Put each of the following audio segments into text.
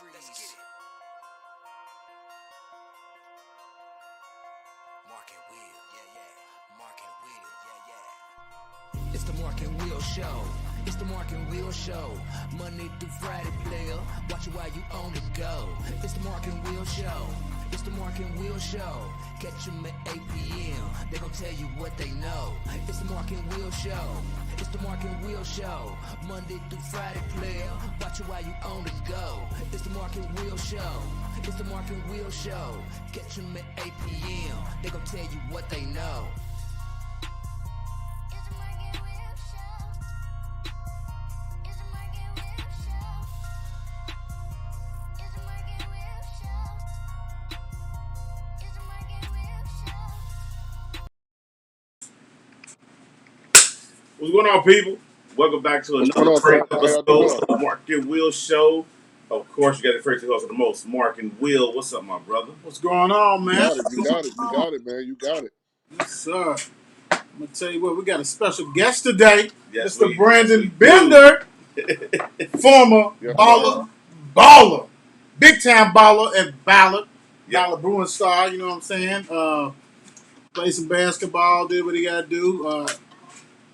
trees. Mark and Will, Mark and Will, It's the Mark and Will Show. It's the Mark and Will Show. Monday through Friday, player. Watch it while you on the go. It's the Mark and Will Show. It's the Mark and Will Show. Catch them at 8 p.m. They gon' tell you what they know. It's the Mark and Will Show. It's the Mark and Will Show. Monday through Friday, player. Watch it while you on the go. It's the Mark and Will Show. It's the Mark and Will Show. Catch them at 8 p.m. They gon' tell you what they know. What's going on, people? Welcome back to another great episode of the Mark and Will Show. Of course, you got the first host of the most, Mark and Will. What's up, my brother? What's going on, man? You got it, man. You got it. Yes, sir. I'm going to tell you what, we got a special guest today. Yes, Mr. Brandon Bender, former baller, big-time baller at Ballard. Ballard Bruin star, you know what I'm saying? Played some basketball, did what he got to do.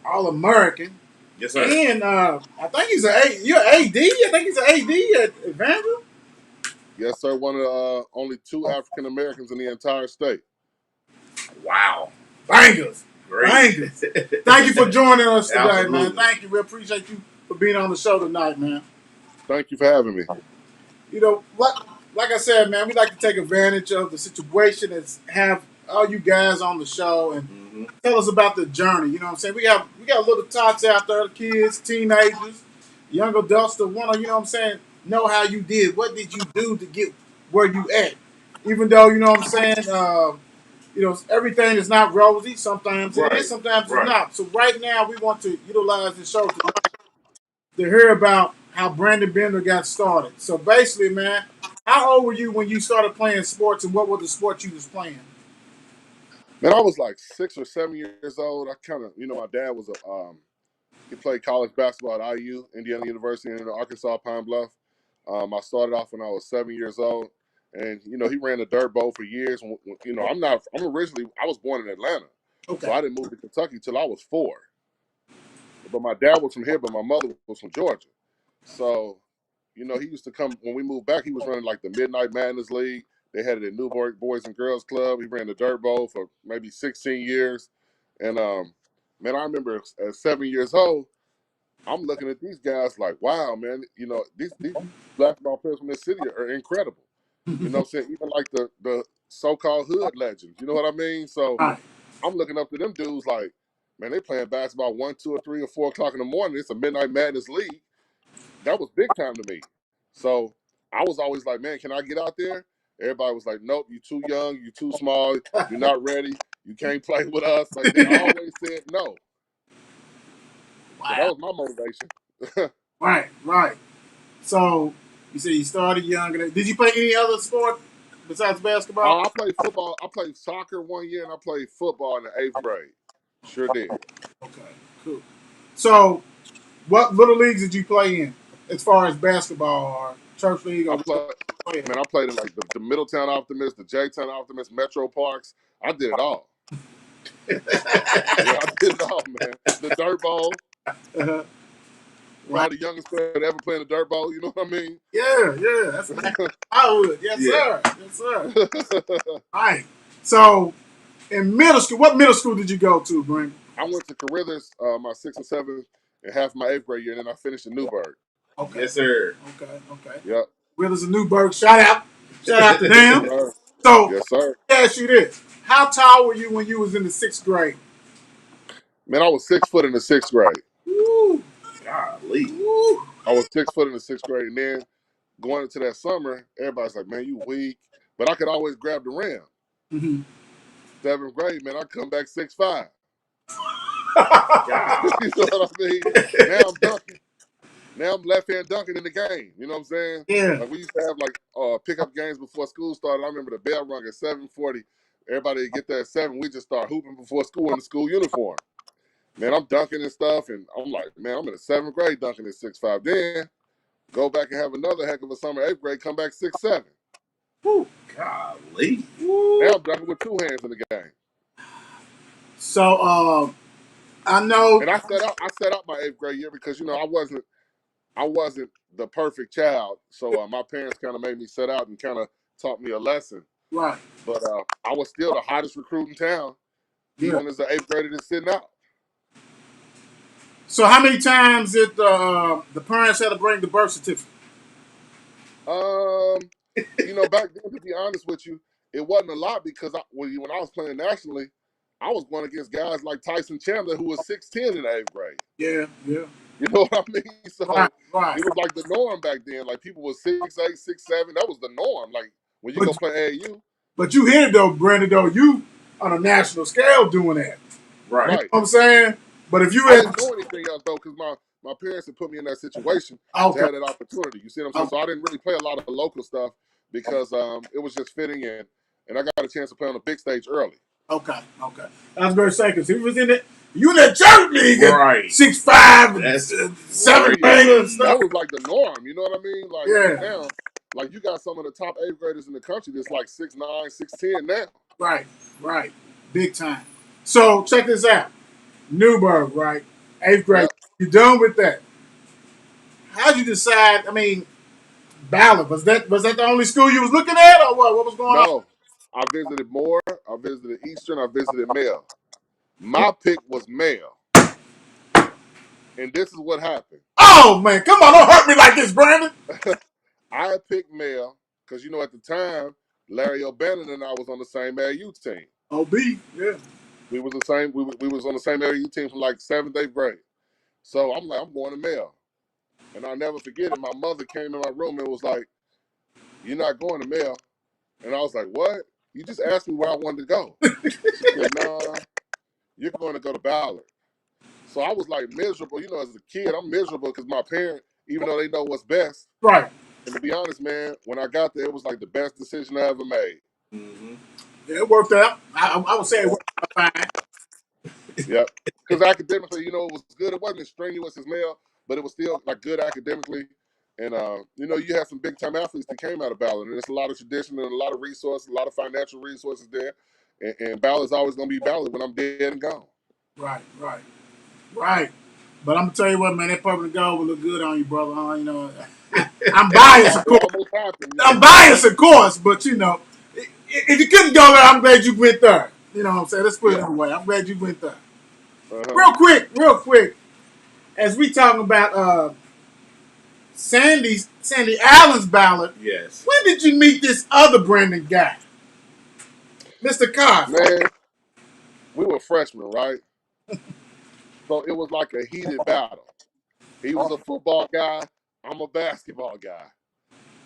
All-American. Yes, sir. And I think he's you're AD? I think he's an AD at Evangel? Yes, sir. One of the only two African Americans in the entire state. Wow. Bangers. Great. Bangers. Thank you for joining us today, Absolutely. man. Thank you. We appreciate you for being on the show tonight, man. Thank you for having me. You know, like I said, man, we like to take advantage of the situation and have all you guys on the show and tell us about the journey. You know what I'm saying? We got little tots out there, kids, teenagers, young adults that want to, you know what I'm saying, know how you did. What did you do to get where you at? Even though, you know what I'm saying, you know, everything is not rosy. Sometimes it is, sometimes it's not. So right now we want to utilize this show to hear about how Brandon Bender got started. So basically, man, how old were you when you started playing sports, and what were the sports you was playing? Man, I was like 6 or 7 years old. I kind of, my dad was he played college basketball at IU, Indiana University in Arkansas, Pine Bluff. I started off when I was 7 years old. And, he ran the dirt bowl for years. I was born in Atlanta. Okay. So I didn't move to Kentucky till I was 4. But my dad was from here, but my mother was from Georgia. So, he used to come, when we moved back, he was running like the Midnight Madness League. They had it at Newburgh Boys and Girls Club. He ran the dirt bowl for maybe 16 years. And, man, I remember at 7 years old, I'm looking at these guys like, wow, man, these basketball players from this city are incredible. You know what I'm saying? Even like the so-called hood legends. You know what I mean? So I'm looking up to them dudes like, man, they playing basketball 1, 2, or 3, or 4 o'clock in the morning. It's a Midnight Madness League. That was big time to me. So I was always like, man, can I get out there? Everybody was like, nope, you too young, you too small, you're not ready, you can't play with us. Like they always said no. Wow. So that was my motivation. Right. So you said you started young. Did you play any other sport besides basketball? I played football. I played soccer 1 year, and I played football in the 8th grade. Sure did. Okay, cool. So what little leagues did you play in as far as basketball or church league? I played in like the Middletown Optimists, the J-Town Optimists, Metro Parks. I did it all. I did it all, man. The dirt bowl. All the youngest player that ever played in the dirt bowl, you know what I mean? Yeah. That's I would. Yes, sir. All right. So in middle school, what middle school did you go to, Brandon? I went to Carruthers my 6th and 7th and half my 8th grade year, and then I finished in Newburgh. Okay. Yes, sir. Okay. Yep. Withers and Newburgh. Shout out to them. Yes, So yes, sir. let me ask you this. How tall were you when you was in the 6th grade? Man, I was 6 foot in the 6th grade. Woo. Golly. Woo. I was 6 foot in the 6th grade, and then going into that summer, everybody's like, man, you weak. But I could always grab the rim. 7th grade, man, I come back 6'5". You know what I mean? Now I'm dunking. Now I'm left-hand dunking in the game. You know what I'm saying? Yeah. Like we used to have like pickup games before school started. I remember the bell rung at 7:40. Everybody would get there at 7. We just start hooping before school in the school uniform. Man, I'm dunking and stuff, and I'm like, man, I'm in the 7th grade dunking at 6'5". Then Go back and have another heck of a summer, 8th grade, come back 6, 7. Woo, golly. Now I'm jumping with 2 hands in the game. So I know. And I set out my 8th grade year because, I wasn't the perfect child. So my parents kind of made me set out and kind of taught me a lesson. Right. But I was still the hottest recruit in town, Yeah. even as an 8th grader that's sitting out. So how many times did the parents had to bring the birth certificate? Back then, to be honest with you, it wasn't a lot because when I was playing nationally, I was going against guys like Tyson Chandler, who was 6'10" in the 8th grade. Yeah. You know what I mean? So Right. it was like the norm back then. Like people was 6'8", 6'7". That was the norm. Like when you go play AAU. But you hear it though, Brandon, though, you on a national scale doing that. Right. You know what I'm saying? But if you I didn't do anything else though, because my parents had put me in that situation to have that opportunity. You see what I'm saying? So I didn't really play a lot of local stuff because it was just fitting in, and I got a chance to play on the big stage early. Okay. I was going to say, because he was in it. You in that church league, right? 6'5", 7 fingers. That was like the norm. You know what I mean? Like Yeah. now, like you got some of the top 8th graders in the country that's like 6'9", 6'10" now. Right. Big time. So check this out. Newburgh, right? 8th grade. Yep. You done with that? How'd you decide? I mean, Ballard, was that the only school you was looking at, or what? What was going on? No, I visited Moore. I visited Eastern. I visited Male. My pick was Male, and this is what happened. Oh man, come on! Don't hurt me like this, Brandon. I picked Male because at the time Larry O'Bannon and I was on the same AU team. OB, yeah. We was the same. We was on the same AU team from like 7th, 8th grade. So I'm like, I'm going to Male. And I'll never forget it. My mother came in my room and was like, "You're not going to Male." And I was like, "What? You just asked me where I wanted to go." She said, "Nah, you're going to go to Ballard." So I was like miserable. As a kid, I'm miserable because my parents, even though they know what's best. Right. And to be honest, man, when I got there, it was like the best decision I ever made. Mm-hmm. Yeah, it worked out. I would say it worked out fine. Yep. Because academically, it was good. It wasn't as strenuous as Male, but it was still like good academically. And, you had some big time athletes that came out of Ballard. And there's a lot of tradition and a lot of resources, a lot of financial resources there. And Ballard's always going to be Ballard when I'm dead and gone. Right. But I'm going to tell you what, man, that purple and gold will look good on you, brother. I'm biased, of course. I'm biased, of course, but, if you couldn't go there, I'm glad you went there. You know what I'm saying? Let's put it that way. I'm glad you went there. Uh-huh. Real quick, as we talking about Sandy Allen's Ballard. Yes. When did you meet this other Brandon guy, Mr. Carter? Man, we were freshmen, right? So it was like a heated battle. He was a football guy. I'm a basketball guy.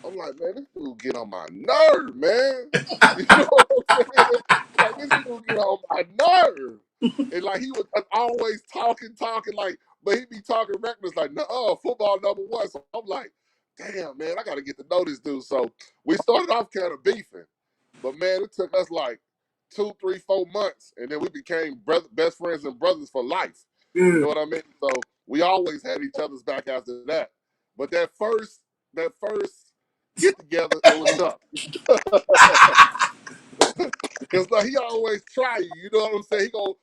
I'm like, man, this dude get on my nerve, man. You know what I'm saying? Like, this dude get on my nerve. And like, he was always talking, like, but he be talking reckless, like, no, football number one. So I'm like, damn, man, I got to get to know this dude. So we started off kind of beefing. But man, it took us like 2, 3, 4 months. And then we became best friends and brothers for life. You know what I mean? So we always had each other's back after that. But that first get together, it was tough. Because like, he always try you. You know what I'm saying? He go.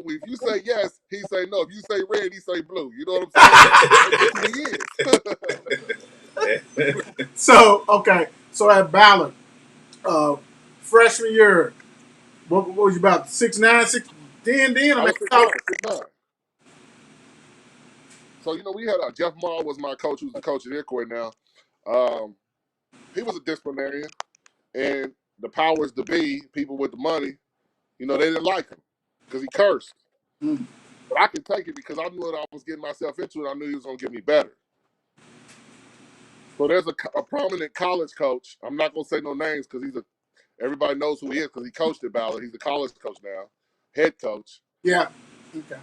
If you say yes, he say no. If you say red, he say blue. You know what I'm saying? He is. So at Ballard, freshman year, what was you about 6'9", 6'10" then? I was 6'9". So we had Jeff Maul was my coach, who's the coach at Iroquois now. He was a disciplinarian, and the powers to be, people with the money, they didn't like him because he cursed. But I could take it because I knew what I was getting myself into, and I knew he was going to get me better. So there's a prominent college coach. I'm not going to say no names because everybody knows who he is because he coached at Ballard. He's a college coach now, head coach. Yeah. Okay.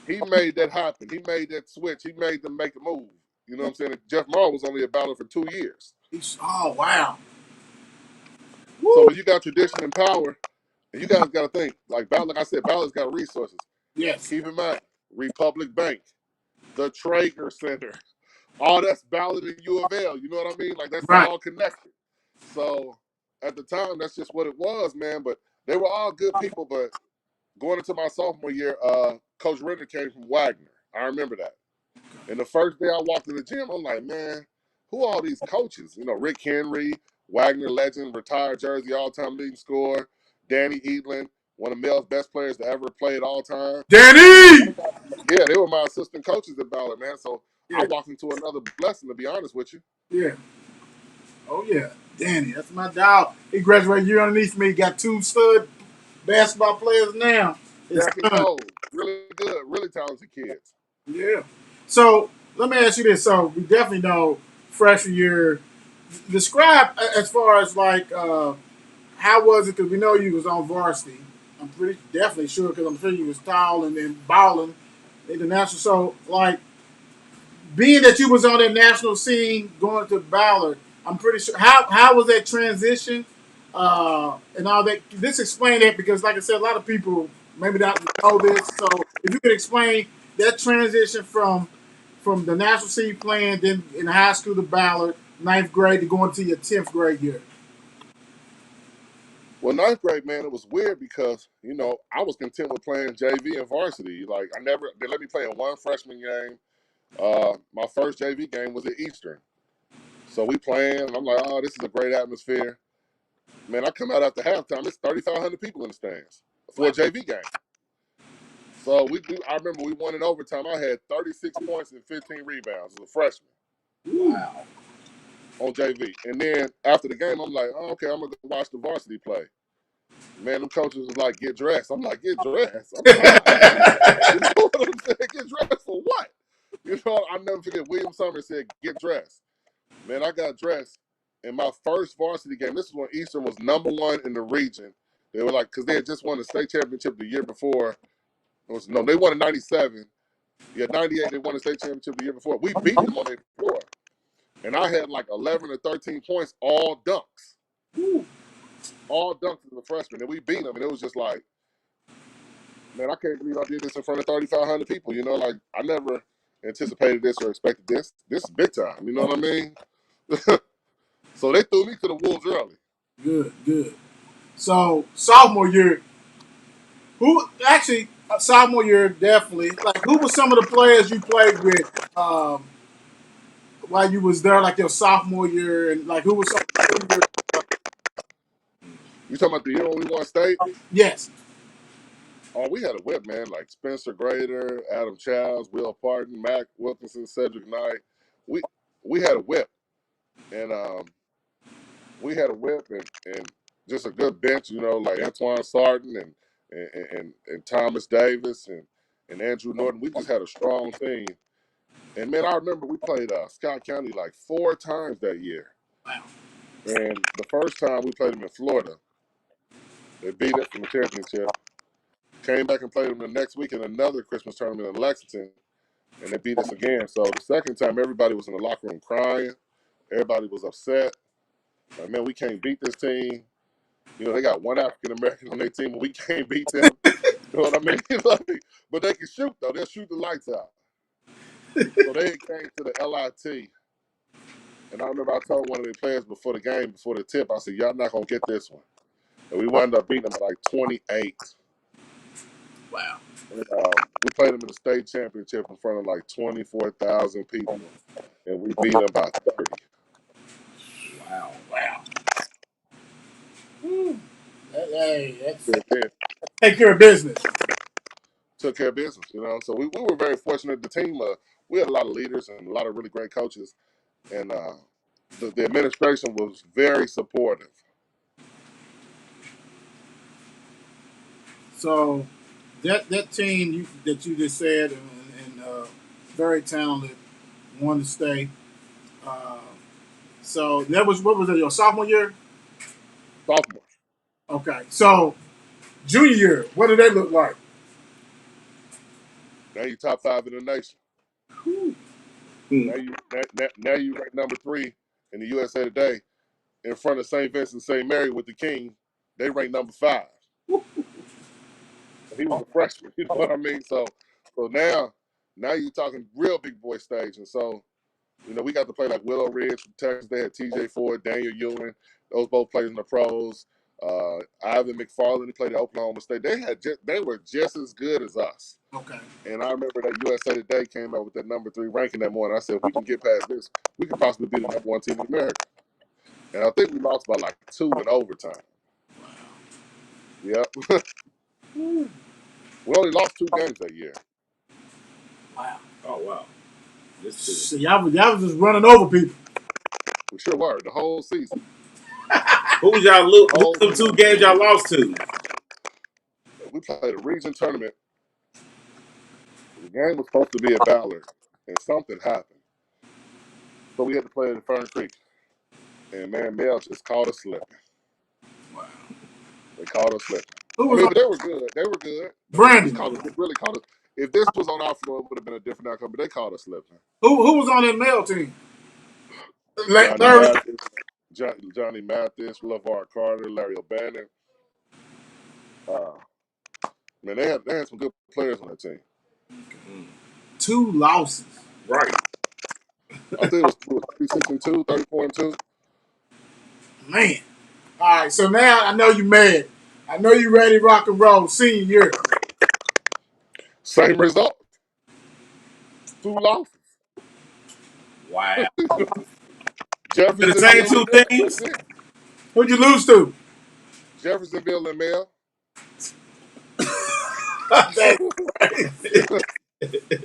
He made that happen. He made that switch. He made them make a move. You know what I'm saying? And Jeff Maher was only at Ballard for 2 years. Oh, wow. So when you got tradition and power, and you guys got to think, like I said, Ballard's got resources. Yes. Keep in mind, Republic Bank, the Traeger Center, all that's Ballard and U of L. You know what I mean? Like, that's Right. all connected. So at the time, that's just what it was, man. But they were all good people. But going into my sophomore year, Coach Renner came from Wagner. I remember that. And the first day I walked in the gym, I'm like, man, who are all these coaches? You know, Rick Henry, Wagner legend, retired Jersey all-time leading scorer, Danny Eatland, one of Mel's best players to ever play at all time. Danny! Yeah, they were my assistant coaches at Ballard, man. So I Yeah. walked into another blessing, to be honest with you. Yeah. Oh, yeah. Danny, that's my dog. He graduated a year underneath me. Got 2 stud basketball players now. His Jack and son. Cole, really good, really talented kids. Yeah. So let me ask you this. So we definitely know freshman year. Describe as far as like how was it? Because we know you was on varsity. I'm pretty definitely sure because I'm sure you was tall and then balling international. So like being that you was on that national scene going to Ballard, I'm pretty sure. How was that transition and all that? Just explain that because, like I said, a lot of people maybe don't know this. So if you could explain that transition from the national scene playing, then in high school to Ballard, ninth grade to going to your 10th grade year. Well, ninth grade, man, it was weird because, you know, I was content with playing JV and varsity. Like, they let me play in one freshman game. My first JV game was at Eastern. So we playing, and I'm like, oh, this is a great atmosphere. Man, I come out after halftime, it's 3,500 people in the stands for a JV game. So I remember we won in overtime. I had 36 points and 15 rebounds as a freshman. Wow. On JV. And then after the game, I'm like, oh, okay, I'm going to go watch the varsity play. Man, them coaches was like, get dressed. I'm like, get dressed? I'm tired. You know what I'm saying? Get dressed for what? You know, I'll never forget William Summers said, get dressed. Man, I got dressed. In my first varsity game, this is when Eastern was #1 in the region. They were like, because they had just won the state championship the year before. They won in 97. Yeah, 98, they won the state championship the year before. We beat them on their floor. And I had like 11 or 13 points, all dunks. All dunks as a freshman. And we beat them. And it was just like, man, I can't believe I did this in front of 3,500 people. You know, like, I never anticipated this or expected this. This is big time. You know what I mean? So they threw me to the wolves early. Good, good. So sophomore year, sophomore year definitely. Like who were some of the players you played with while you was there, like your sophomore year, and like who was some? You talking about the year when we won state? Yes. Oh, we had a whip, man. Like Spencer Grader, Adam Childs, Will Parton, Mac Wilkinson, Cedric Knight. We had a whip, and we had a whip and just a good bench. You know, like Antoine Sarton and Thomas Davis and Andrew Norton. We just had a strong team. And man, I remember we played Scott County like 4 times that year. Wow. And the first time we played them in Florida, they beat us in the championship. Came back and played them the next week in another Christmas tournament in Lexington, and they beat us again. So the second time, everybody was in the locker room crying. Everybody was upset. Like, man, we can't beat this team. You know, they got one African American on their team, but we can't beat them. You know what I mean? Like, but they can shoot, though. They'll shoot the lights out. So they came to the LIT. And I remember I told one of the players before the game, before the tip, I said, y'all not going to get this one. And we wound up beating them by like 28. Wow. And, we played them in the state championship in front of like 24,000 people. And we beat them by 30. Wow. Wow. Hey, that's Yeah, take care of business. took care of business, you know. So we were very fortunate. The team, we had a lot of leaders and a lot of really great coaches. And the administration was very supportive. So that team that you just said and very talented, won the state. Uh, so that was what was it? Your sophomore year? Sophomore. Okay. So junior year, what did they look like? Now you top 5 in the nation. Whew. Now you rank #3 in the USA Today in front of St. Vincent St. Mary with the King. They rank #5. He was a freshman. You know what I mean? So now you're talking real big boy stage. And so You know, we got to play like Willow Ridge from Texas. They had T.J. Ford, Daniel Ewing. Those both played in the pros. Ivan McFarland, he played at Oklahoma State. They were just as good as us. Okay. And I remember that USA Today came out with that number 3 ranking that morning. I said, if we can get past this, we could possibly be the number 1 team in America. And I think we lost by like 2 in overtime. Yep. We only lost 2 games that year. Wow. Oh wow. So y'all was just running over people. We sure were the whole season. Who was y'all lose? Who them 2 games y'all lost to? We played a region tournament. The game was supposed to be at Ballard, and something happened. So we had to play in Fern Creek. And man, Mel just caught us slipping. Wow. They caught us slipping. Who was But they were good. They were good. Brandon? They really caught us. If this was on our floor, it would have been a different outcome. But they caught us slipping. Who was on that male team? Johnny Mathis, LeVar Carter, Larry O'Bannon. Man, they had some good players on that team. 2 losses. Right. I think it was 36-2, 34-2. Man. All right, so now I know you mad. I know you ready to rock and roll senior year. Same result. 2 losses. Wow. The same Jeffersonville 2 and Mel. teams? That's it. Who'd you lose to? Jeffersonville and Mel.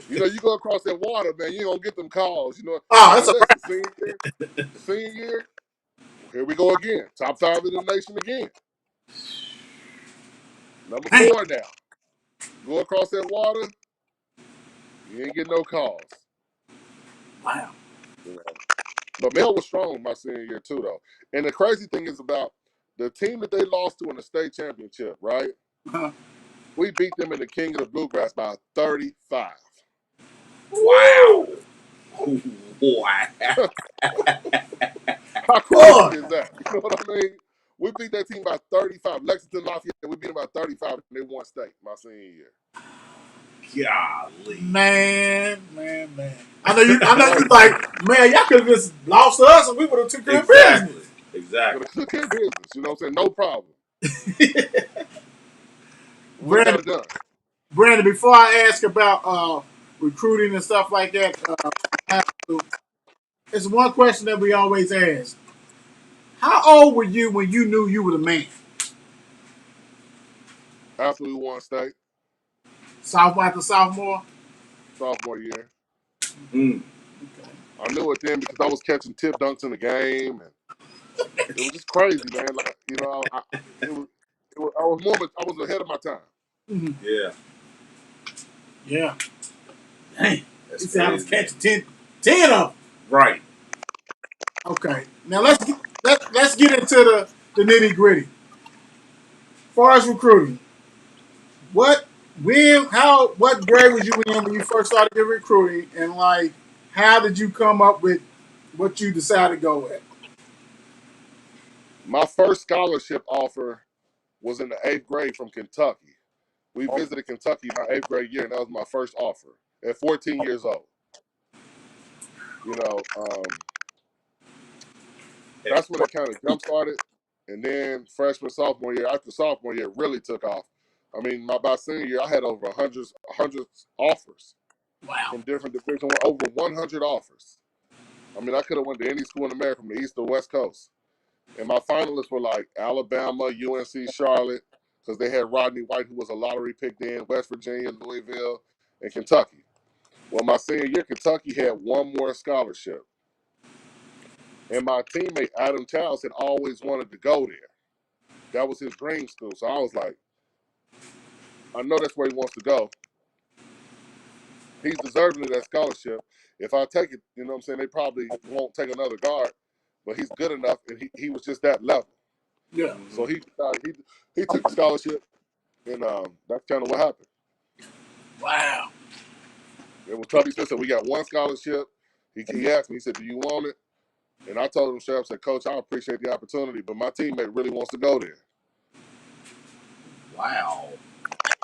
You know, you go across that water, man, you ain't gonna get them calls. You know, Oh, now that's a listen, senior year, here we go again. Top 5 in the nation again. Number 4 now. Go across that water, you ain't getting no calls. wow. You know. But Mel was strong my senior year too, though. And the crazy thing is about the team that they lost to in the state championship, right? Uh-huh. We beat them in the King of the Bluegrass by 35. Wow. Wow. How crazy is that? You know what I mean? We beat that team by 35. Lexington Lafayette, we beat them by 35, and they won state my senior year. Golly. Man. I know you like, man, y'all could have just lost to us and we would have took good business. Exactly. Could have business, you know what I'm saying? No problem. We would have got it done. Brandon, before I ask about recruiting and stuff like that, it's one question that we always ask. How old were you when you knew you were the man? After we won state, After sophomore? sophomore year. Mm. Okay. I knew it then because I was catching tip dunks in the game, and it was just crazy, man. Like, you know, I was ahead of my time. Mm-hmm. Yeah. Yeah. Dang. That's He said I was crazy. catching 10 of them. Right. Okay. Now let's get into the nitty gritty. As far as recruiting, what grade was you in when you first started your recruiting, and like how did you come up with what you decided to go with? My first scholarship offer was in the 8th grade from Kentucky. We visited Kentucky my 8th grade year, and that was my first offer at 14 years old. You know, that's when it kind of jump started. And then freshman, sophomore year, after sophomore year, it really took off. I mean, by senior year, I had over 100 offers Wow. from different divisions, over 100 offers. I mean, I could have went to any school in America from the East or West Coast. And my finalists were like Alabama, UNC, Charlotte, because they had Rodney White, who was a lottery pick then, West Virginia, Louisville, and Kentucky. Well, my senior year, Kentucky had one more scholarship. And my teammate, Adam Childs, had always wanted to go there. That was his dream school. So I was like, I know that's where he wants to go. He's deserving of that scholarship. If I take it, you know what I'm saying, they probably won't take another guard, but he's good enough, and he was just that level. Yeah. Mm-hmm. So he took the scholarship, and that's kind of what happened. Wow. It was tough. He said, we got one scholarship. He asked me, he said, do you want it? And I told him straight up, I said, Coach, I appreciate the opportunity, but my teammate really wants to go there. Wow.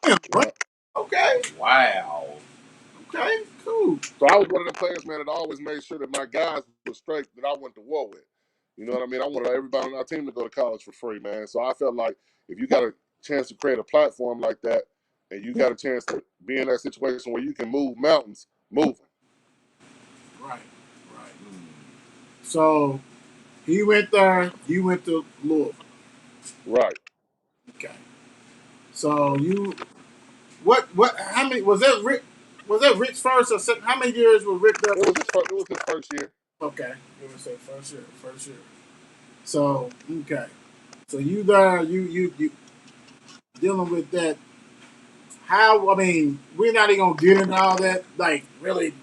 Damn, Yeah. okay. Wow. Okay, cool. So I was one of the players, man, that always made sure that my guys were straight that I went to war with. You know what I mean? I wanted everybody on our team to go to college for free, man. So I felt like if you got a chance to create a platform like that, and you got a chance to be in that situation where you can move mountains, move them. Right, right. So he went there. You went to Louisville. Right. Okay. So you what? How many was that? Rick was that Rick's first or second? How many years was Rick there? It was his first year. Okay, it was say first year. First year. So okay. So you there? You dealing with that? How? I mean, we're not even gonna get into all that. Like really,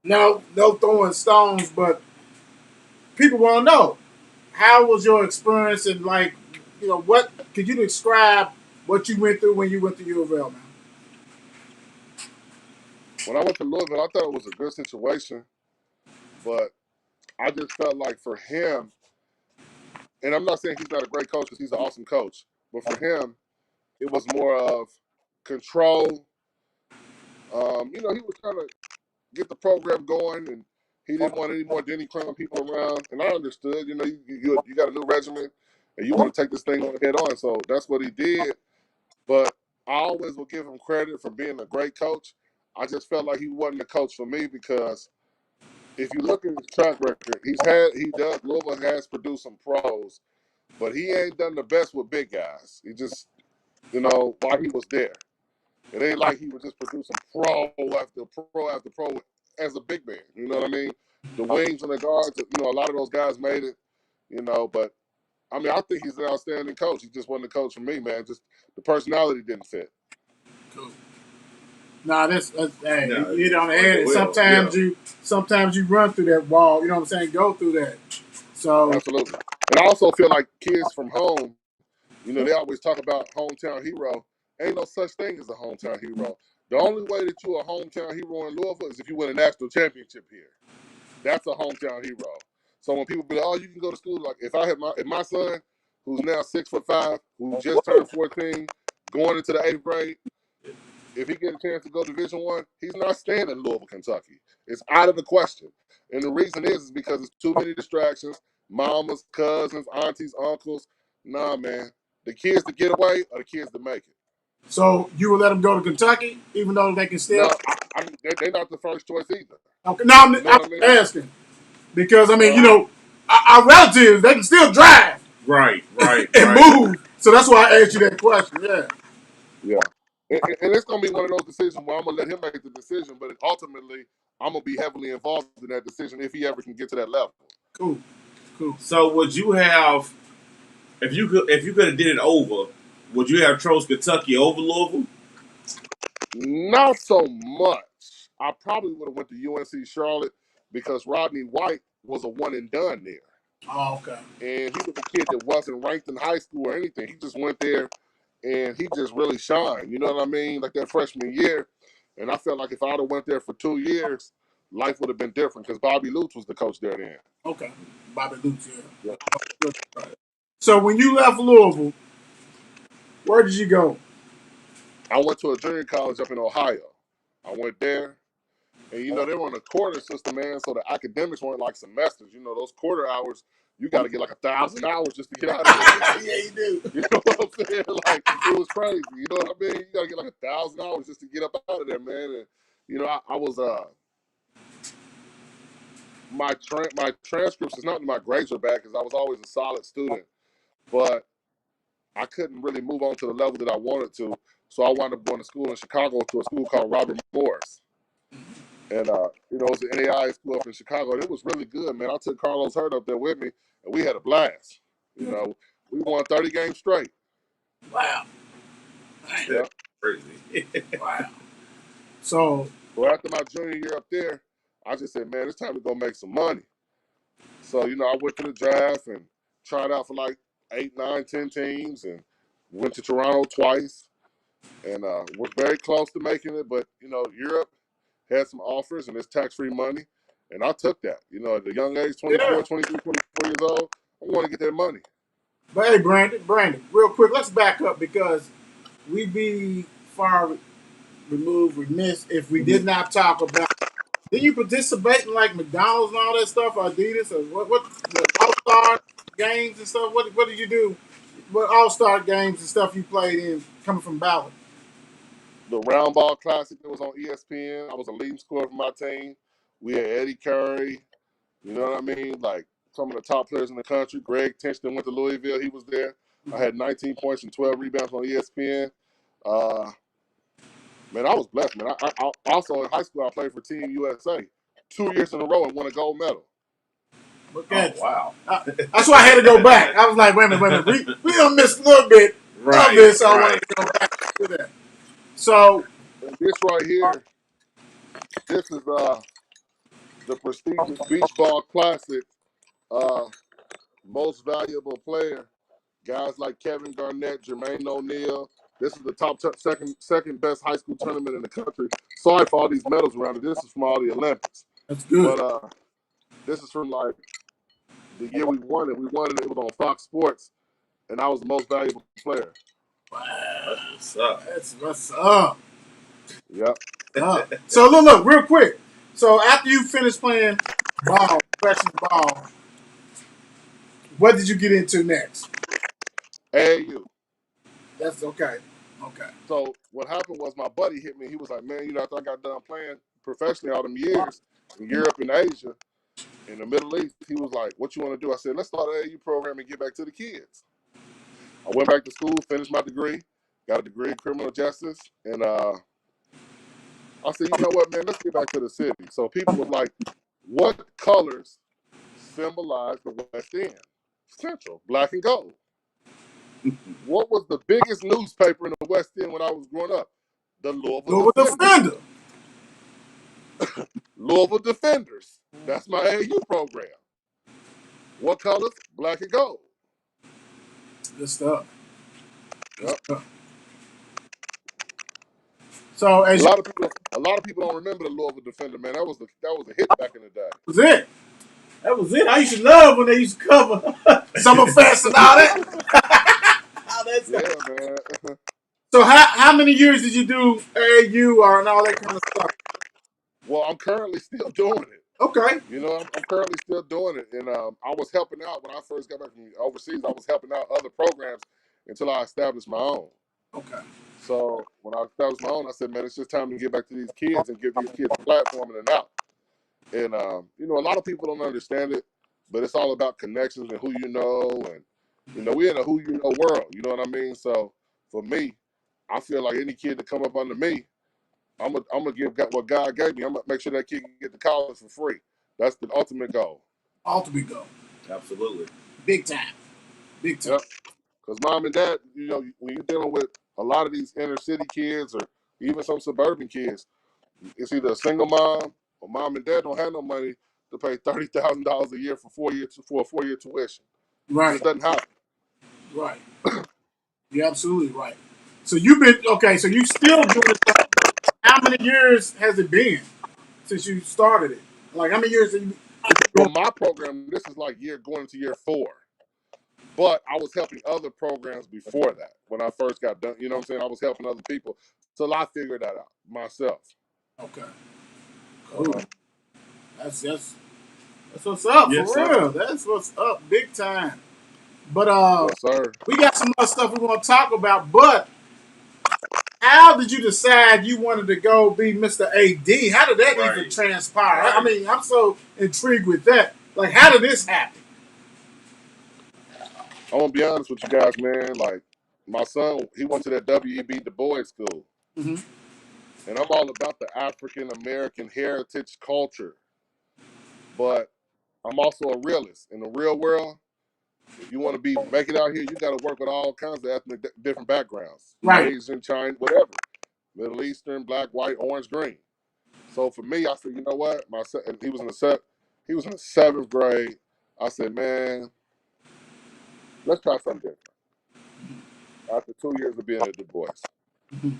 no throwing stones, but people want to know how was your experience and like what could you describe what you went through when you went to U of L, man? When I went to Louisville, I thought it was a good situation, but I just felt like for him, and I'm not saying he's not a great coach because he's an awesome coach, but for him, it was more of control. He was trying to get the program going, and he didn't want any more Denny Crum people around. And I understood, you got a new regimen, and you want to take this thing on head on. So that's what he did. But I always will give him credit for being a great coach. I just felt like he wasn't a coach for me because if you look at his track record, Louisville has produced some pros, but he ain't done the best with big guys. He just, while he was there. It ain't like he was just producing pro after pro after pro as a big man. You know what I mean? The wings and the guards, a lot of those guys made it, but I mean, I think he's an outstanding coach. He just wasn't a coach for me, man. Just the personality didn't fit. Cool. Nah, that's hey, No, you hit on the like head. And sometimes you run through that wall. You know what I'm saying? Go through that. So Absolutely. And I also feel like kids from home, they always talk about hometown hero. Ain't no such thing as a hometown hero. The only way that you're a hometown hero in Louisville is if you win a national championship here. That's a hometown hero. So when people be like, "Oh, you can go to school," like if my son, who's now 6'5", who just turned 14, going into the 8th grade, if he get a chance to go Division 1, he's not staying in Louisville, Kentucky. It's out of the question. And the reason is because it's too many distractions. Mamas, cousins, aunties, uncles. Nah, man. The kids that get away are the kids that make it. so you will let them go to Kentucky, even though they can still. No, they're not the first choice either. Okay, no, You know I'm what I mean? asking because I mean our relatives they can still drive Right, right, and right. move. So that's why I asked you that question. Yeah. Yeah. And it's going to be one of those decisions where I'm going to let him make the decision, but ultimately, I'm going to be heavily involved in that decision if he ever can get to that level. Cool. Cool. So would you have, if you could have did it over, would you have chose Kentucky over Louisville? Not so much. I probably would have went to UNC Charlotte because Rodney White was a one and done there. Oh, okay. And he was a kid that wasn't ranked in high school or anything. He just went there and he just really shined. You know what I mean? Like that freshman year. And I felt like if I'd have went there for 2 years, life would have been different because Bobby Lutz was the coach there then. Okay. Bobby Lutz, Yeah. yeah. So when you left Louisville, where did you go? I went to a junior college up in Ohio. I went there, and they were on a quarter system, man. So the academics weren't like semesters. Those quarter hours, you got to get like 1,000 hours just to get out of there. Yeah, you do. You know what I'm saying? Like it was crazy. You know what I mean? You got to get like 1,000 hours just to get up out of there, man. And I was my transcripts is not that my grades were bad because I was always a solid student, but I couldn't really move on to the level that I wanted to. So I wound up going to school in Chicago to a school called Robert Morris. And, it was an AI school up in Chicago. And it was really good, man. I took Carlos Hurd up there with me, and we had a blast. We won 30 games straight. Wow. Yeah. Crazy. Wow. So After my junior year up there, I just said, man, it's time to go make some money. So, I went to the draft and tried out for like 8, 9, 10 teams and went to Toronto twice and was very close to making it. But, Europe had some offers and it's tax-free money. And I took that. At the young age, 24, 23, 24 years old, I want to get that money. but hey, Brandon, real quick, let's back up because we be far remiss if we did not talk about. Did you participate in like McDonald's and all that stuff, or Adidas, or what the All Star games and stuff? What did you do? What All Star games and stuff you played in coming from Ballard? The Round Ball Classic that was on ESPN. I was a leading scorer for my team. We had Eddie Curry. You know what I mean? Like some of the top players in the country. Greg Tinston went to Louisville. He was there. I had 19 points and 12 rebounds on ESPN. Man, I was blessed, man. I also in high school I played for Team USA 2 years in a row and won a gold medal. Look at wow. That's why I had to go back. I was like, wait a minute. We done missed a little bit. Right. So I wanted to go back to that. So And this right here, this is the prestigious Beach Ball Classic. Most valuable player, guys like Kevin Garnett, Jermaine O'Neal. This is the top second best high school tournament in the country. Sorry for all these medals around it. This is from all the Olympics. that's good. But this is from like the year we won it. We won it. It was on Fox Sports, and I was the most valuable player. What's up? That's what's up. Yep. So look, real quick. So after you finished playing ball, professional ball, what did you get into next? AAU. That's okay. Okay. So what happened was my buddy hit me. He was like, man, after I got done playing professionally all them years in Europe and Asia, in the Middle East, he was like, what you want to do? I said, let's start an AAU program and get back to the kids. I went back to school, finished my degree, got a degree in criminal justice, and I said, you know what, man, let's get back to the city. So people was like, what colors symbolize the West End? Central, black and gold. What was the biggest newspaper in the West End when I was growing up? The Louisville Defender. Louisville Defenders. That's my AAU program. What colors? Black and gold. Good stuff. Yep. So a lot of people don't remember the Louisville Defender, man. That was a hit back in the day. That was it. That was it. I used to love when they used to cover Summer Fest and all that. Yeah, man. So how many years did you do AAU and all that kind of stuff? Well, I'm currently still doing it. Okay. I'm currently still doing it, and I was helping out when I first got back from overseas. I was helping out other programs until I established my own. Okay. So when I established my own, I said, man, it's just time to get back to these kids and give these kids a platform and an out. And a lot of people don't understand it, but it's all about connections and who you know, and we're in a who you know world. You know what I mean? So for me, I feel like any kid that come up under me, I'm gonna give what God gave me. I'm gonna make sure that kid can get to college for free. That's the ultimate goal. Ultimate goal. Absolutely. Big time. Big time. Yep. Because mom and dad, when you're dealing with a lot of these inner city kids or even some suburban kids, it's either a single mom or mom and dad don't have no money to pay $30,000 a year for a 4-year tuition. Right. It just doesn't happen. Right. You're absolutely right. So you've been so you still doing it. How many years has it been since you started it? Like how many years have you Well, my program, this is like going into year 4. But I was helping other programs before that when I first got done. You know what I'm saying? I was helping other people. So I figured that out myself. Okay. Cool. That's what's up, Yes, for sir. real. That's what's up, big time. But Yes, sir. we got some more stuff we want to talk about. But how did you decide you wanted to go be Mr. AD? How did that even transpire? Right. I mean, I'm so intrigued with that. Like, how did this happen? I'm gonna be honest with you guys, man. Like my son, he went to that W.E.B. Du Bois school, Mm-hmm. and I'm all about the African American heritage culture. But I'm also a realist. In the real world, if you want to make it out here, you got to work with all kinds of ethnic different backgrounds, Right. Asian, Chinese, whatever, Middle Eastern, black, white, orange, green. So for me, I said, you know what? My son, he was in the 7th grade. I said, man, let's try something different. After 2 years of being at Du Bois, Mm-hmm.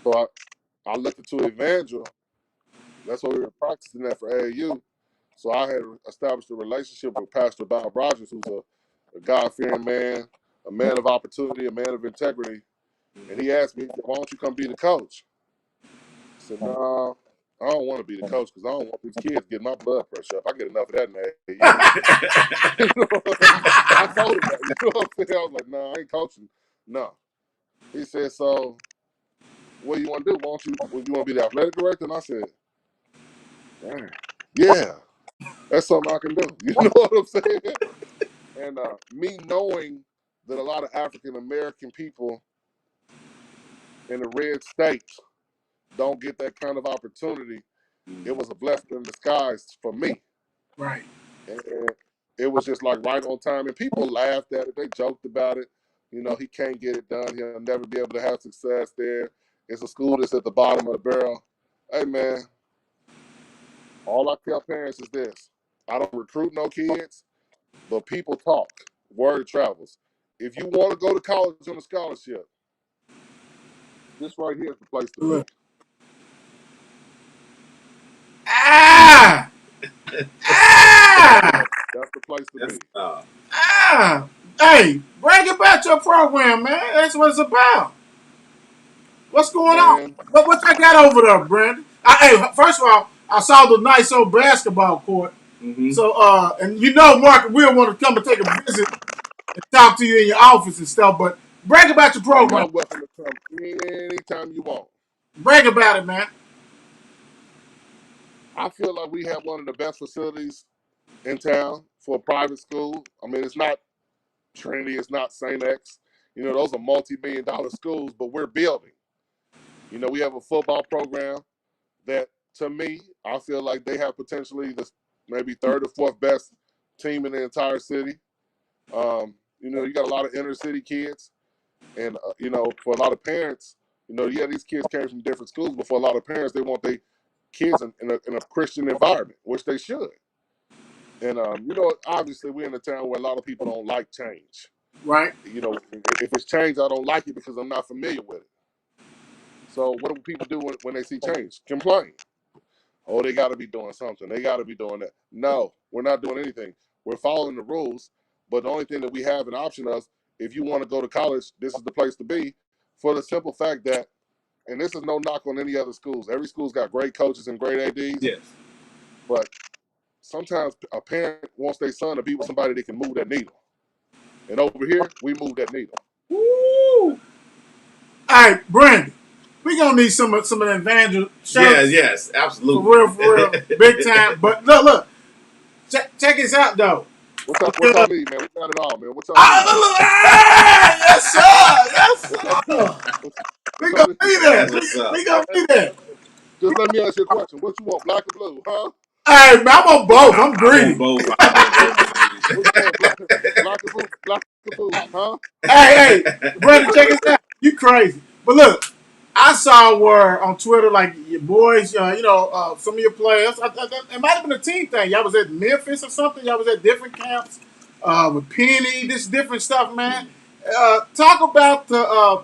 so I looked into Evangel. That's what we were practicing at for AAU. So I had established a relationship with Pastor Bob Rogers, who's a God-fearing man, a man of opportunity, a man of integrity. And he asked me, why don't you come be the coach? said, no, I don't want to be the coach because I don't want these kids getting my blood pressure up. I get enough of that in the AAU. You know, I told him that. You know what I'm saying? I was like, no, I ain't coaching. No. He said, so what do you want to do? Would you want to be the athletic director? And I said, dang, yeah, that's something I can do. You know what I'm saying? And me knowing that a lot of African American people in the red states don't get that kind of opportunity, it was a blessing in disguise for me. Right. And it was just like right on time. And people laughed at it. They joked about it. You know, he can't get it done. He'll never be able to have success there. It's a school that's at the bottom of the barrel. Hey, man, all I tell parents is this. I don't recruit no kids, but people talk. Word travels. If you want to go to college on a scholarship, this right here is the place to be. Look. Ah! Ah! That's the place to be. Ah! Hey, brag about your program, man. That's what it's about. What's going on? Man, What you got over there, Brandon? Hey, first of all, I saw the nice old basketball court. Mm-hmm. So, and you know, Mark will want to come and take a visit and talk to you in your office and stuff. But brag about your you're program. welcome to come anytime you want. Brag about it, man. I feel like we have one of the best facilities in town for a private school. I mean, it's not Trinity, it's not St. X. You know, those are multi-million-dollar schools, but we're building. You know, we have a football program that, to me, I feel like they have potentially the maybe third or fourth best team in the entire city. You know, you got a lot of inner city kids, and you know, for a lot of parents, you know, yeah, these kids came from different schools, but for a lot of parents, they want their kids in a Christian environment, which they should. And you know, obviously, we're in a town where a lot of people don't like change. Right. You know, if it's change, I don't like it because I'm not familiar with it. So what do people do when they see change? Complain. Oh, they got to be doing something. They got to be doing that. No, we're not doing anything. We're following the rules. But the only thing that we have an option of, if you want to go to college, this is the place to be. For the simple fact that, and this is no knock on any other schools. Every school's got great coaches and great ADs. Yes. But sometimes a parent wants their son to be with somebody that can move that needle. And over here, we move that needle. Woo! All right, Brandon. We gonna need some of the Evangel shirts. Yes, absolutely. For real, big time. But look, check this out though. What y'all need, man? We got it all, man. What y'all need? Yes, sir. Yes, sir. We gonna Need? be there. What's up? We gonna be there. Just let me ask you a question. What you want, black or blue, huh? Hey, man, I'm on both. I'm greedy. I'm on both. I'm What you want, black or blue, huh? Hey, brother, check this out. You crazy. But look, I saw where on Twitter, like your boys, some of your players, it might have been a team thing. Y'all was at Memphis or something. Y'all was at different camps with Penny, this different stuff, man. Talk about the,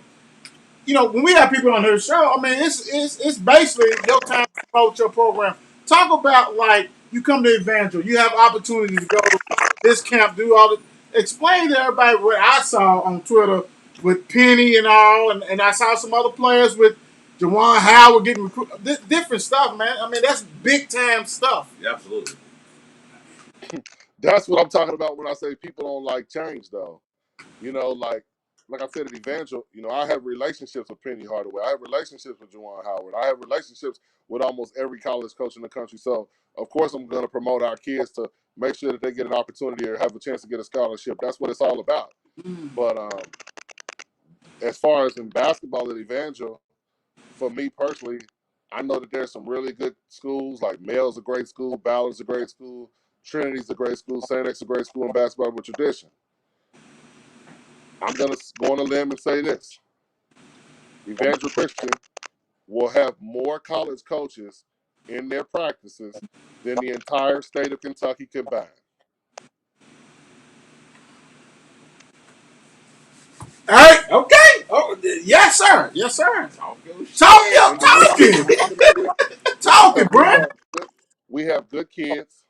when we have people on her show, I mean, it's basically your time to promote your program. Talk about, like, you come to Evangel, you have opportunity to go to this camp, do all the. Explain to everybody what I saw on Twitter with Penny and all, and I saw some other players with Jawan Howard getting recruited. Different stuff, man. I mean, that's big time stuff. Yeah, absolutely. That's what I'm talking about when I say people don't like change, though. You know, like I said at Evangel, you know, I have relationships with Penny Hardaway. I have relationships with Jawan Howard. I have relationships with almost every college coach in the country. So, of course, I'm going to promote our kids to make sure that they get an opportunity or have a chance to get a scholarship. That's what it's all about. But as far as in basketball at Evangel, for me personally, I know that there's some really good schools, like Mayle's a great school, Ballard's a great school, Trinity's a great school, St. X a great school in basketball with tradition. I'm going to go on a limb and say this. Evangel Christian will have more college coaches in their practices than the entire state of Kentucky combined. All right, okay. Oh, yes, sir. Yes, sir. Talking, bro. We have good kids.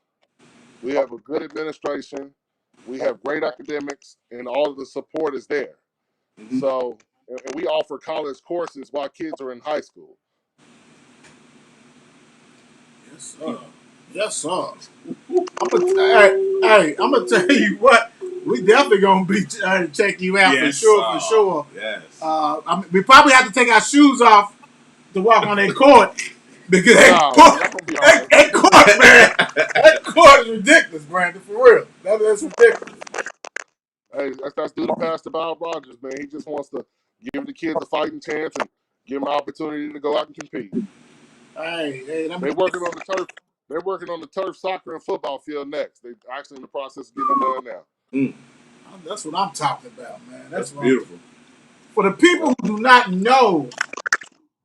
We have a good administration. We have great academics, and all of the support is there. Mm-hmm. So, and we offer college courses while kids are in high school. Yes, sir. Yes, sir. I'm gonna tell you what. We definitely gonna be check you out Yes, for sure. yes. We probably have to take our shoes off to walk on that court because Nah, man, y'all gonna be all right. that court, man, that court is ridiculous, Brandon. For real, that's ridiculous. Hey, that's due to Pastor Bob Rogers, man. He just wants to give the kids a fighting chance and give them an opportunity to go out and compete. Hey, They're working on the turf. They're working on the turf soccer and football field next. They're actually in the process of getting it done now. that's what I'm talking about, man. That's beautiful. For the people who do not know,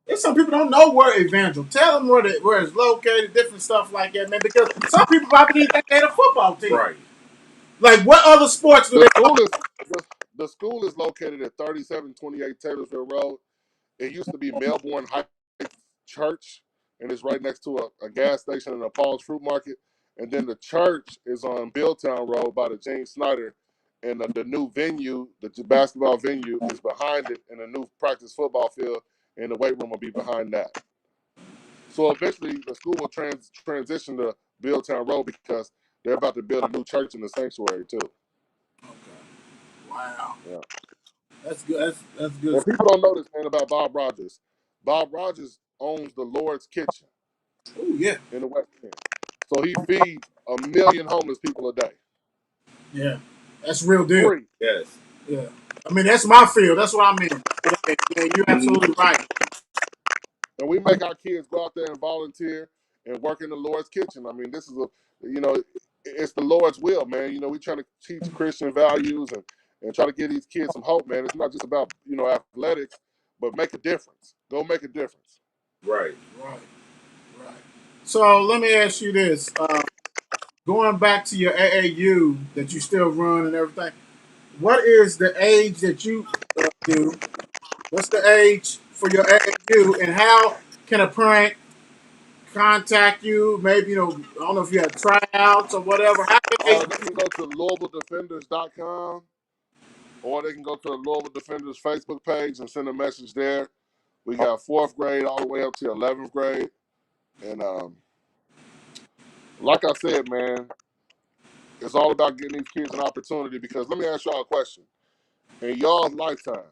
there's some people don't know where Evangel. Tell them where it's located, different stuff like that, man. Because some people probably think they're a football team. Right. Like, what other sports do The they? school is located at 3728 Taylorsville Road. It used to be Melbourne Heights Church, and it's right next to a gas station and a Paul's Fruit Market. And then the church is on Billtown Road by the James Snyder, and the new venue, the basketball venue, is behind it, and a new practice football field, and the weight room will be behind that. So eventually, the school will transition to Billtown Road because they're about to build a new church in the sanctuary too. Okay. Wow. Yeah. That's good. That's good. And people don't know this, man, about Bob Rogers. Bob Rogers owns the Lord's Kitchen Oh yeah. in the West End. So he feeds 1 million homeless people a day. Yeah. That's real deal. Free. Yes. Yeah. I mean, that's my field. That's what I'm in. Yeah, you're absolutely right. And we make our kids go out there and volunteer and work in the Lord's Kitchen. I mean, this is it's the Lord's will, man. We trying to teach Christian values and try to give these kids some hope, man. It's not just about, athletics, but make a difference. Go make a difference. Right. Right. So let me ask you this: going back to your AAU that you still run and everything, what is the age that you do? What's the age for your AAU, and how can a parent contact you? Maybe I don't know if you have tryouts or whatever. How can they? They can go to LouisvilleDefenders.com, or they can go to the Louisville Defenders Facebook page and send a message there. We got 4th grade all the way up to 11th grade. And like I said, man, it's all about getting these kids an opportunity, because let me ask y'all a question. In y'all's lifetime,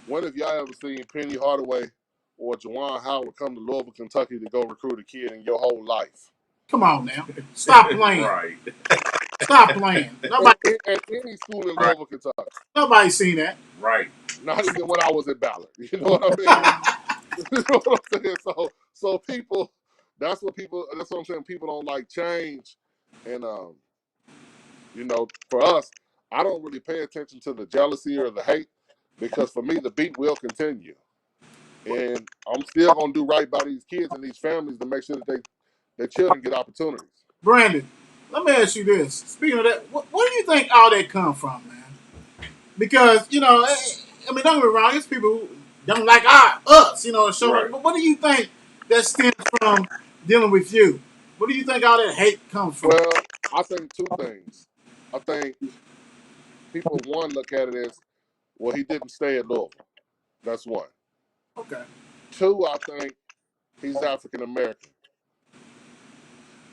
when have y'all ever seen Penny Hardaway or Juwan Howard come to Louisville, Kentucky to go recruit a kid in your whole life? Come on now, stop playing. Right. Stop playing. Nobody, At any school in Right. Louisville, Kentucky. nobody's seen that. Right. Not even when I was at Ballard. You know what I mean? You know what I'm saying? So people, that's what I'm saying. People don't like change. And, for us, I don't really pay attention to the jealousy or the hate, because for me, the beat will continue. And I'm still going to do right by these kids and these families to make sure that their children get opportunities. Brandon, let me ask you this. Speaking of that, where do you think all that come from, man? Because I mean, don't get me wrong. There's people who don't like us, show. Right. But what do you think that stems from dealing with you? What do you think all that hate comes from? Well, I think two things. I think people, one, look at it as, well, he didn't stay at Louisville. That's one. Okay. Two, I think he's African American.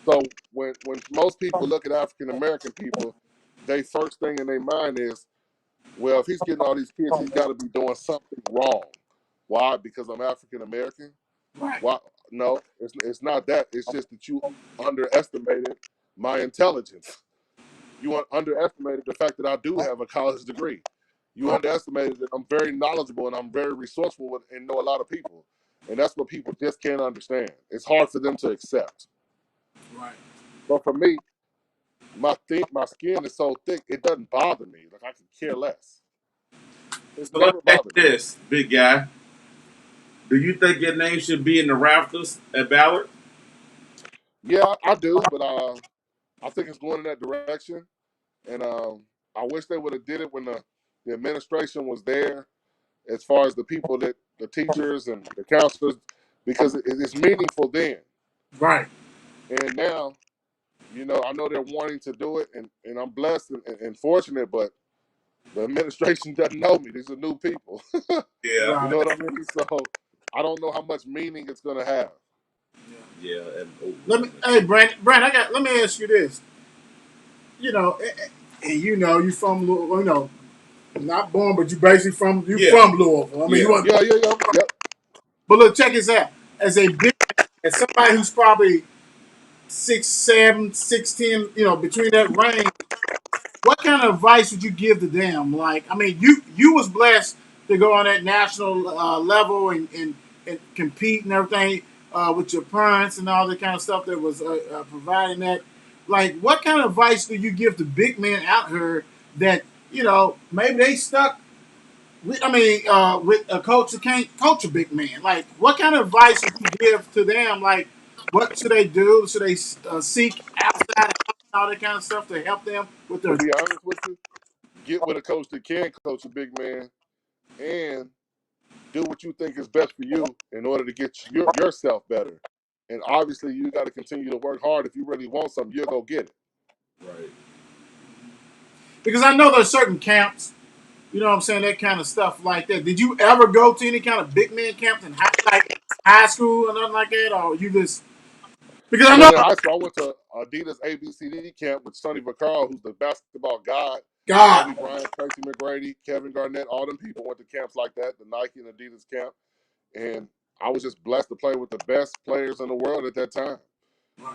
So when most people look at African American people, they first thing in their mind is, well, if he's getting all these kids, he's got to be doing something wrong. Why? Because I'm African American? Right. Why? No, it's not that. It's just that you underestimated my intelligence. You underestimated the fact that I do have a college degree. You underestimated that I'm very knowledgeable and I'm very resourceful and know a lot of people. And that's what people just can't understand. It's hard for them to accept. Right. But for me, my skin is so thick, it doesn't bother me. Like, I can care less. It's So let never me ask bothered you me. this, big guy. Do you think your name should be in the rafters at Ballard? Yeah, I do, but I think it's going in that direction. And I wish they would have did it when the administration was there, as far as the people, that the teachers and the counselors, because it's meaningful then. Right. And now, I know they're wanting to do it, and I'm blessed and fortunate, but the administration doesn't know me. These are new people. Yeah. Right. You know what I mean? So I don't know how much meaning it's going to have. Yeah. Yeah, and Hey, Brent, let me ask you this. You know, and you from not born, but you basically from from Louisville. I mean, you yeah. want, Yep. but look, check this out. As a big, as somebody who's probably 6'7", 6'10", between that range, what kind of advice would you give to them? Like, I mean, you was blessed to go on that national level and compete and everything with your parents and all that kind of stuff that was providing that. Like, what kind of advice do you give to big men out here that maybe they stuck with a coach that can't coach a big man? Like, what kind of advice would you give to them? Like, what should they do? Should they seek outside help and all that kind of stuff to help them with To their? be honest with you, get with a coach that can coach a big man and do what you think is best for you in order to get yourself better. And obviously, you got to continue to work hard. If you really want something, you'll go get it. Right. Because I know there's certain camps, you know what I'm saying, that kind of stuff like that. Did you ever go to any kind of big man camps in high school or nothing like that, or you just because I know Well, in high school, I went to Adidas ABCD camp with Sonny Vaccaro, who's the basketball god. Kobe God, Bryant, Tracy McGrady, Kevin Garnett, all them people went to camps like that, the Nike and Adidas camp. And I was just blessed to play with the best players in the world at that time.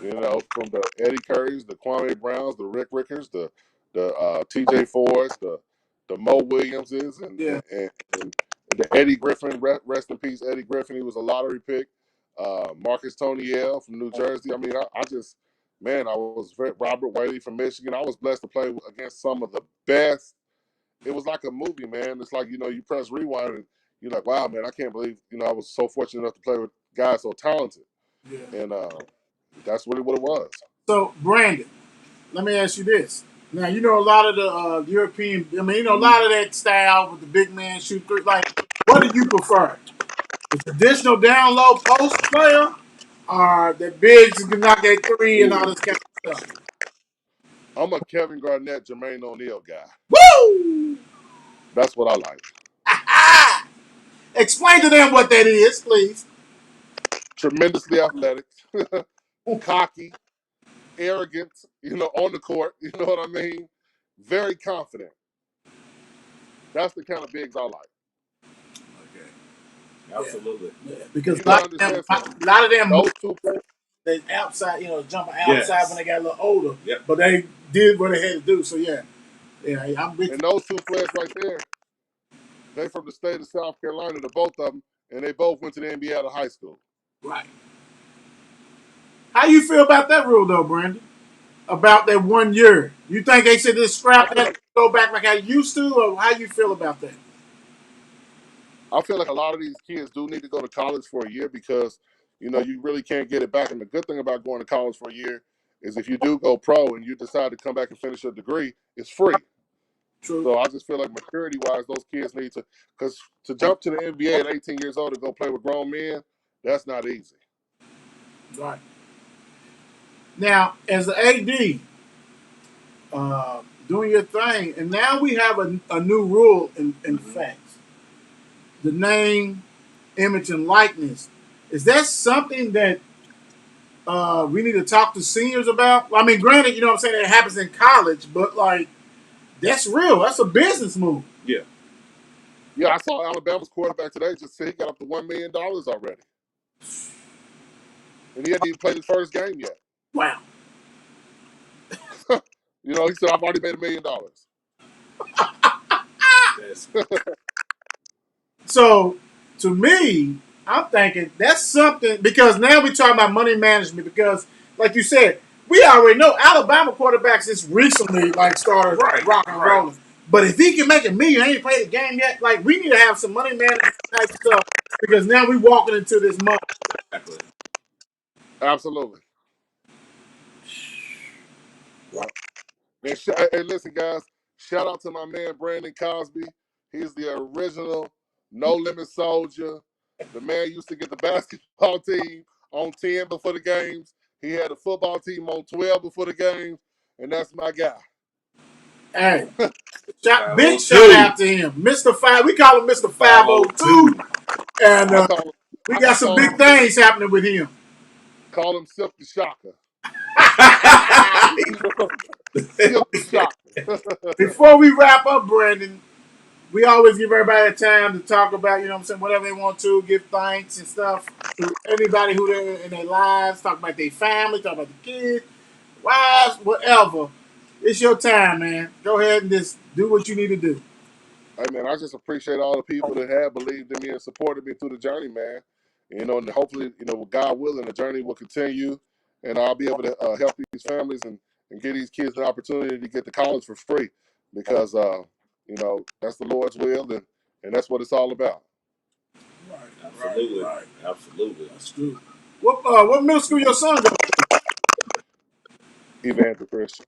You know, from the Eddie Currys, the Kwame Browns, the Rick Rickers, the T.J. Fords, the Mo Williamses, yeah. and the Eddie Griffin. Rest in peace, Eddie Griffin. He was a lottery pick. Marcus Toniel from New Jersey. I mean, I just, man, I was Robert Whaley from Michigan. I was blessed to play against some of the best. It was like a movie, man. It's like, you press rewind and you're like, wow, man, I can't believe, I was so fortunate enough to play with guys so talented. Yeah. And that's really what it was. So Brandon, let me ask you this. Now you know a lot of the European. I mean, a lot of that style with the big man shoot three. Like, what do you prefer? The traditional down low post player, or the bigs who can knock that three and all Ooh. this kind of stuff? I'm a Kevin Garnett, Jermaine O'Neal guy. Woo! That's what I like. Explain to them what that is, please. Tremendously athletic, cocky, arrogant, on the court. You know what I mean? Very confident. That's the kind of bigs I like. Okay. Absolutely. Yeah, because You got to understand something. a lot of them Those two players, they outside, jumping outside when Yes. they got a little older. Yep. But they did what they had to do. So yeah, I'm with and you. those two players right there, they from the state of South Carolina, the both of them, and they both went to the NBA out of high school. Right. How you feel about that rule though, Brandon? About that 1 year? You think they should just I scrap feel that, like go back like I used to, or how you feel about that? I feel like a lot of these kids do need to go to college for a year because you really can't get it back. And the good thing about going to college for a year is if you do go pro and you decide to come back and finish your degree, it's free. True. So I just feel like maturity wise, those kids need to, because to jump to the NBA at 18 years old to go play with grown men, that's not easy. Right. Now, as the AD, doing your thing, and now we have a new rule in fact. The name, image, and likeness. Is that something that we need to talk to seniors about? I mean, granted, you know what I'm saying, it happens in college, but like, that's real. That's a business move. Yeah. Yeah, I saw Alabama's quarterback today just say he got up to $1 million already. And he hadn't even played his first game yet. Wow. He said, I've already made $1 million. That's So, to me, I'm thinking that's something because now we're talking about money management because, like you said, we already know Alabama quarterbacks just recently like started right. rock and Right. rolling. But if he can make $1 million, ain't played a game yet. Like we need to have some money management type stuff because now we're walking into this month. Exactly. Absolutely. Yeah. Hey, listen, guys. Shout out to my man Brandon Cosby. He's the original No Limit Soldier. The man used to get the basketball team on 10 before the games. He had the football team on 12 before the games, and that's my guy. Hey, big shout 502. out to him, Mister Five. We call him Mister 502, 502. and I call him, we I got just some call big him things happening with him. Call him Silk the Shocker. Silk the Shocker. Before we wrap up, Brandon, we always give everybody a time to talk about, you know what I'm saying, whatever they want to, give thanks and stuff to anybody who they're in their lives, talk about their family, talk about the kids, wives, whatever. It's your time, man. Go ahead and just do what you need to do. Hey, man, I just appreciate all the people that have believed in me and supported me through the journey, man. You know, and hopefully, you know, with God willing, the journey will continue, and I'll be able to help these families and give these kids an opportunity to get to college for free because, you know, that's the Lord's will, and that's what it's all about. Right, absolutely. Right. Absolutely. That's true. What middle school your son go to? Evangel Christian.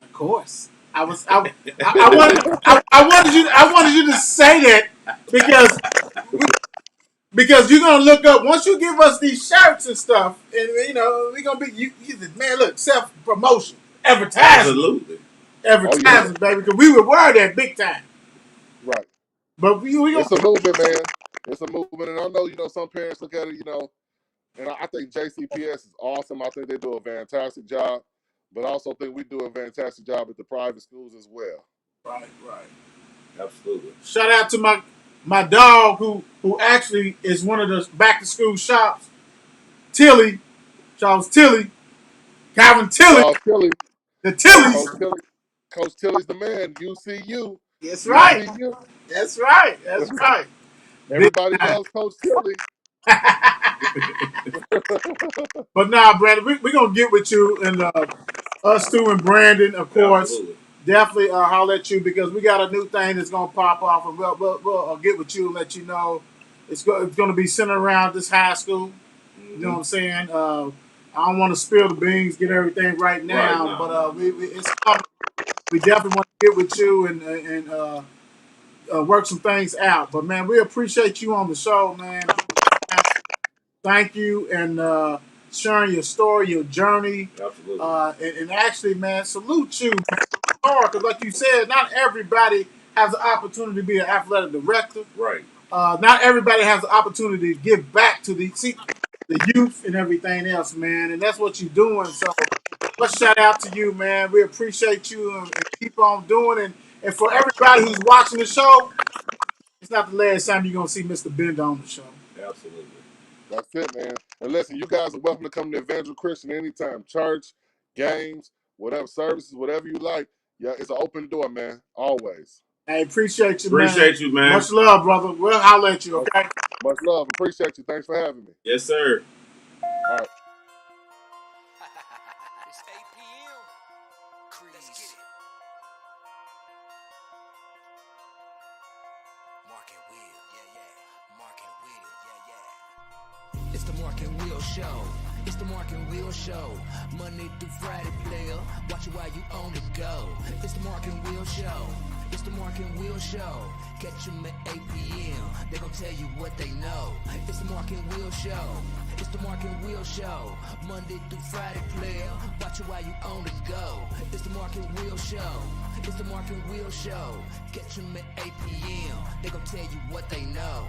Of course. I wanted you to say that because you're gonna look up once you give us these shirts and stuff, and you know we're gonna be you man. Look, self promotion, advertising, Absolutely. baby. Because we would wear that big time. Right. But we It's a movement, man. It's a movement, and I know, you know, some parents look at it, you know, and I think JCPS is awesome. I think they do a fantastic job, but I also think we do a fantastic job at the private schools as well. Right. Absolutely. Shout out to my dog who actually is one of the back to school shops. Charles Tilly, Calvin Tilly, the Tillys. Coach Tilly's the man. UCU. That's right. UCU. That's right. Everybody loves Coach Tilly. But nah, Brandon, we're going to get with you and us too and Brandon, of course. Absolutely. Definitely holler at you because we got a new thing that's going to pop off and we'll get with you and let you know. It's going to be centered around this high school. You know what I'm saying? I don't want to spill the beans, get everything right now, but it's coming. We definitely want to get with you and work some things out. But man, we appreciate you on the show, man. Thank you and sharing your story, your journey. Absolutely. And actually, man, salute you, because like you said, not everybody has the opportunity to be an athletic director. Right. Not everybody has the opportunity to give back to the youth and everything else, man. And that's what you're doing. So let's shout out to you, man. We appreciate you and keep on doing it. And for everybody who's watching the show, it's not the last time you're going to see Mr. Bender on the show. Absolutely. That's it, man. And listen, you guys are welcome to come to Evangel Christian anytime. Church, games, whatever services, whatever you like. Yeah, it's an open door, man. Always. Hey, appreciate you, man. Much love, brother. We'll holler at you, okay? Much love. Appreciate you. Thanks for having me. Yes, sir. All right. It's 8 p.m. Let's get it. Mark and Will, yeah. Mark and Will, yeah. It's the Mark and Will show. It's the Mark and Will show. Monday through Friday, player. Watch it while you on the go. It's the Mark and Will show. It's the Mark and Will show. Catch them at 8 p.m. They gon' tell you what they know. It's the Mark and Will show. It's the Mark and Will show. Monday through Friday, player. Watch it while you on the go. It's the Mark and Will show. It's the Mark and Will show. Catch them at 8 p.m. They gon' tell you what they know.